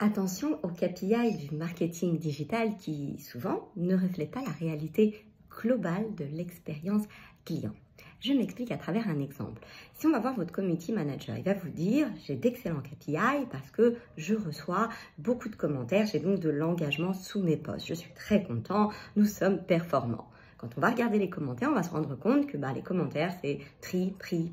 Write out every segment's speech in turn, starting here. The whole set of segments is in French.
Attention aux KPI du marketing digital qui, souvent, ne reflètent pas la réalité globale de l'expérience client. Je m'explique à travers un exemple. Si on va voir votre community manager, il va vous dire « j'ai d'excellents KPI parce que je reçois beaucoup de commentaires, j'ai donc de l'engagement sous mes posts. Je suis très content, nous sommes performants. » Quand on va regarder les commentaires, on va se rendre compte que les commentaires, c'est prix. Vous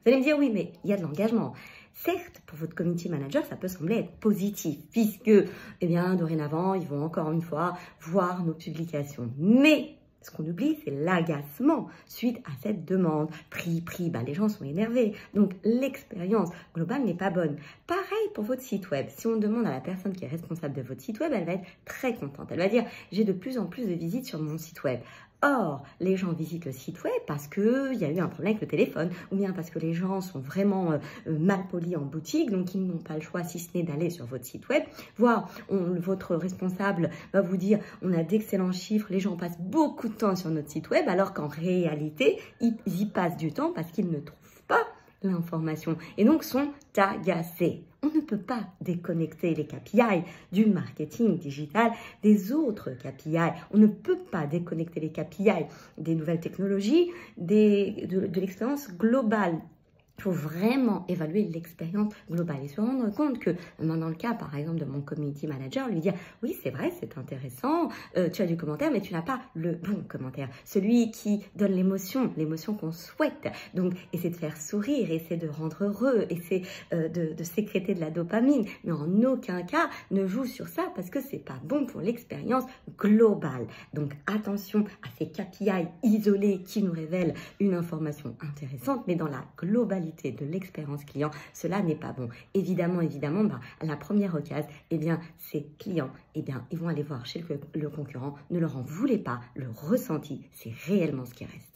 allez me dire, oui, mais il y a de l'engagement. Certes, pour votre community manager, ça peut sembler être positif, puisque, dorénavant, ils vont encore une fois voir nos publications. Mais ce qu'on oublie, c'est l'agacement suite à cette demande. Prix, les gens sont énervés. Donc, l'expérience globale n'est pas bonne. Pareil pour votre site web. Si on demande à la personne qui est responsable de votre site web, elle va être très contente. Elle va dire, j'ai de plus en plus de visites sur mon site web. Or, les gens visitent le site web parce qu'il y a eu un problème avec le téléphone ou bien parce que les gens sont vraiment mal polis en boutique, donc ils n'ont pas le choix si ce n'est d'aller sur votre site web. Voire, votre responsable va vous dire on a d'excellents chiffres, les gens passent beaucoup de temps sur notre site web alors qu'en réalité, ils y passent du temps parce qu'ils ne trouvent pas l'information et donc sont agacés. On ne peut pas déconnecter les KPI du marketing digital des autres KPI. On ne peut pas déconnecter les KPI des nouvelles technologies, de l'expérience globale. Il faut vraiment évaluer l'expérience globale et se rendre compte que, dans le cas, par exemple, de mon community manager, lui dire « Oui, c'est vrai, c'est intéressant, tu as du commentaire, mais tu n'as pas le bon commentaire. Celui qui donne l'émotion qu'on souhaite. Donc, essaie de faire sourire, essaie de rendre heureux, essaie de sécréter de la dopamine. Mais en aucun cas, ne joue sur ça parce que c'est pas bon pour l'expérience globale. Donc, attention à ces KPI isolés qui nous révèlent une information intéressante, mais dans la globalité de l'expérience client, cela n'est pas bon. Évidemment, à la première occasion, ces clients, ils vont aller voir chez le concurrent. Ne leur en voulez pas, le ressenti, c'est réellement ce qui reste.